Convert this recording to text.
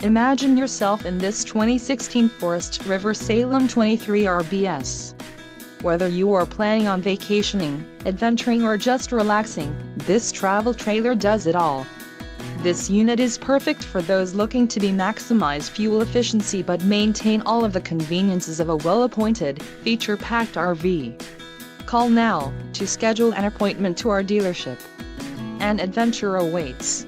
Imagine yourself in this 2016 Forest River Salem 23RBS. Whether you are planning on vacationing, adventuring or just relaxing, this travel trailer does it all. This unit is perfect for those looking to maximize fuel efficiency but maintain all of the conveniences of a well-appointed, feature-packed RV. Call now to schedule an appointment to our dealership. An adventure awaits.